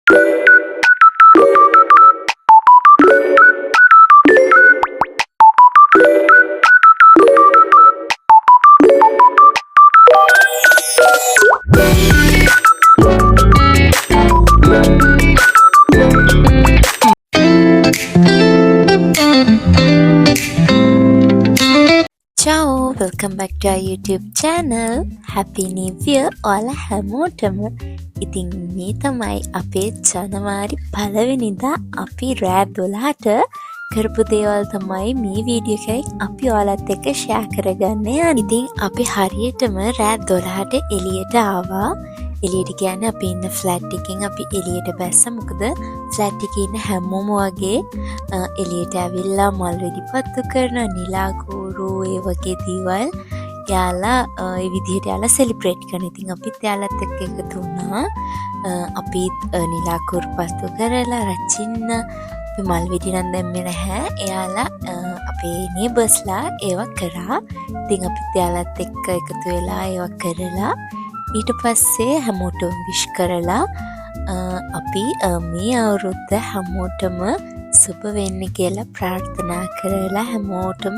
Ciao, welcome back to our YouTube channel. Happy New Year ඔයාලා හැමෝටම. ඉතින් මේ තමයි අපේ ජනවාරි 1 වෙනිදා අපි රෑ 12ට කරපු දේවල් තමයි මේ වීඩියෝ එකෙන් අපි ඔයාලත් එක්ක ෂෙයා කරගන්න යන්නේ. ඉතින් අපි හරියටම රෑ 12ට එළියට ආවා. එළියට කියන්නේ අපි ඉන්න ෆ්ලැට් එකෙන් අපි එළියට බැස්සා. මොකද ෆ්ලැට් එකේ ඉන්න හැමෝම වගේ එළියට ඇවිල්ලා මල් වෙඩි පත්තු කරන නිලා කෝරු ඒ වගේ දේවල් යාලා ඒ විදිහට යාලා සෙලිබ්‍රේට් කරන. ඉතින් අපිත් යාලත් එක්ක එකතු වුණා. අපිත් නිලා කෝරු පත්තු කරලා රචින්න අපි මල් වෙඩි නම් දැම්මේ නැහැ. එයාලා අපේ නේබර්ස්ලා ඒවා කරා. ඉතින් අපිත් යාලත් එක්ක එකතු වෙලා ඒවා කරලා ඊට පස්සේ හැමෝටම විශ් කරලා අපි මේ අවුරුද්ද හැමෝටම සුබ වෙන්න කියලා ප්‍රාර්ථනා කරලා හැමෝටම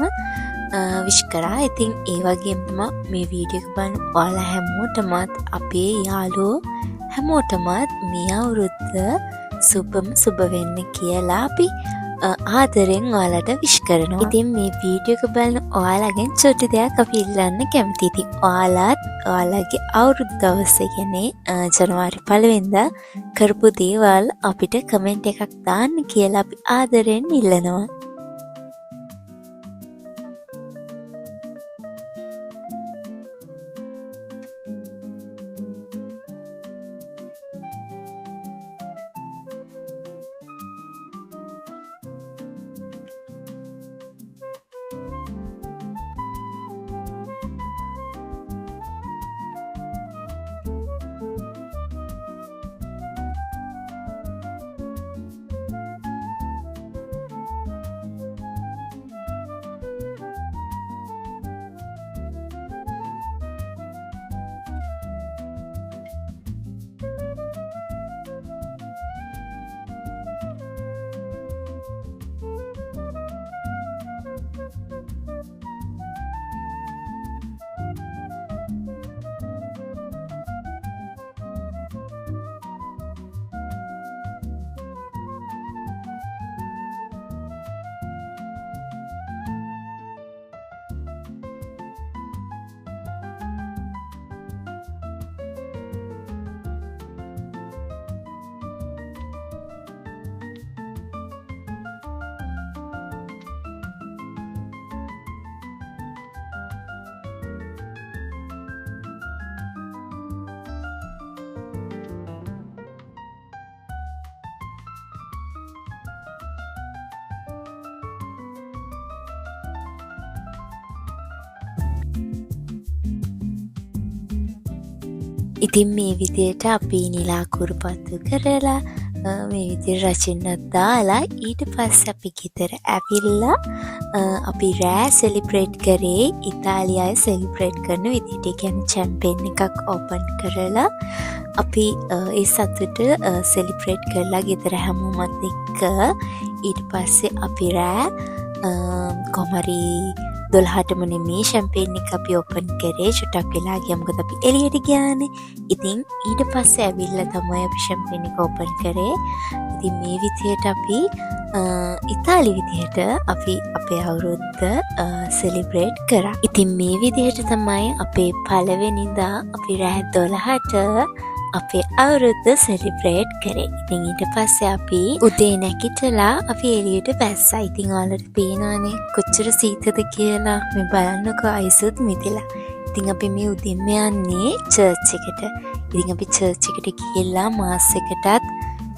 විශ් කරා. ඉතින් ඒ වගේම මේ වීඩියෝ එක බලන ඔයාලා හැමෝටමත් අපේ යාළුවෝ හැමෝටමත් මේ අවුරුද්ද සුබ වෙන්න කියලා අපි ආදරෙන් ඔයාලට විශ් කරනවා. ඉතින් මේ වීඩියෝ එක බලන ඔයාලගෙන් චුටි දෙයක් අපි ඉල්ලන්න කැමතියි. ඉතින් ඔයාලත් ඔයාලගේ අවුරුදු දවසේ කියන්නේ ජනවාරි 1 වෙනිදා කරපු දේවල් අපිට කමෙන්ට් එකක් දාන්න කියලා අපි ආදරෙන් ඉල්ලනවා. ඉතින් මේ විදියට අපි නිලා කෝරු පත්තු කරලා මේ විදියට රචින්නත් දාලා ඊට පස්සේ අපි ගෙදර ඇවිල්ලා අපි රෑ සෙලිබ්‍රේට් කරේ ඉතාලිය අය සෙලිබ්‍රේට් කරන විදිහට. ඒ කියන්නේ චැම්පේන් එකක් ඕපන් කරලා අපි ඒ සතුට සෙලිබ්‍රේට් කරලා ගෙදර හැමෝමත් එක්ක ඊට පස්සේ අපි රෑ කොහමරි 12ටම නෙමේ ෂැම්පේන් එක අපි ඕපන් කරේ. චුට්ටක් වෙලා ගියා මොකද අපි එළියට ගියානේ. ඉතින් ඊට පස්සේ ඇවිල්ලා තමයි අපි ෂැම්පේන් එක ඕපන් කරේ. ඉතින් මේ විදිහට අපි ඉතාලි විදිහට අපි අපේ අවුරුද්ද සෙලිබ්‍රේට් කරා. ඉතින් මේ විදිහට තමයි අපේ පළවෙනිදා අපි රෑ 12ට අපේ අවුරුද්ද සෙලිබ්‍රේට් කරේ. ඉතින් ඊට පස්සේ අපි උදේ නැගිටලා අපි එළියට බැස්සා. ඉතින් ඔයාලට පේනවනේ කොච්චර සීතලද කියලා. මේ බලන්නකෝ අයිසුත් මිදලා. ඉතින් අපි මේ උදේම යන්නේ චර්ච් එකට. ඉතින් අපි චර්ච් එකට ගිහිල්ලා මාස් එකටත්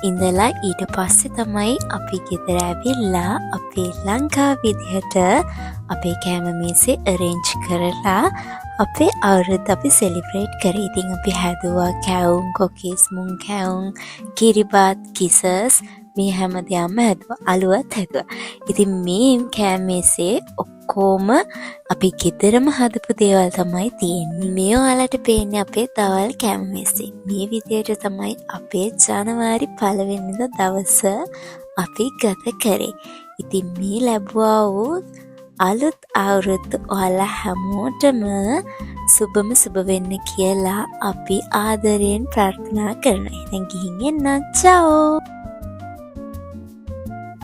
ඉඳලා ඊට පස්සේ තමයි අපි ගෙදර ඇවිල්ලා අපේ ලංකාව විදිහට අපේ කෑම මේසේ arrange කරලා අපේ අවුරුද්ද අපි සෙලිබ්‍රේට් කරේ. ඉතින් අපි හැදුවා කැවුම්, කොකිස්, මුං කැවුම්, කිරිබත්, කිසස් මේ හැමදේම හැදුවා. අලුවත් හැදුවා. ඉතින් මේ කෑම මේසේ ඔක්කොම අපි ගෙදරම හදපු දේවල් තමයි තියෙන්නේ. මේ ඔයාලට පේන්නේ අපේ දවල් කැම්මේසේ. මේ විදියට තමයි අපේ ජනවාරි 1 වෙනිදා දවස අපි ගත කරේ. ඉතින් මේ ලැබුවා වූ අලුත් අවුරුද්ද ඔයාලා හැමෝටම සුබම සුබ වෙන්න කියලා අපි ආදරයෙන් ප්‍රාර්ථනා කරනවා. එහෙනම් ගිහින් එන්න. චාෝ.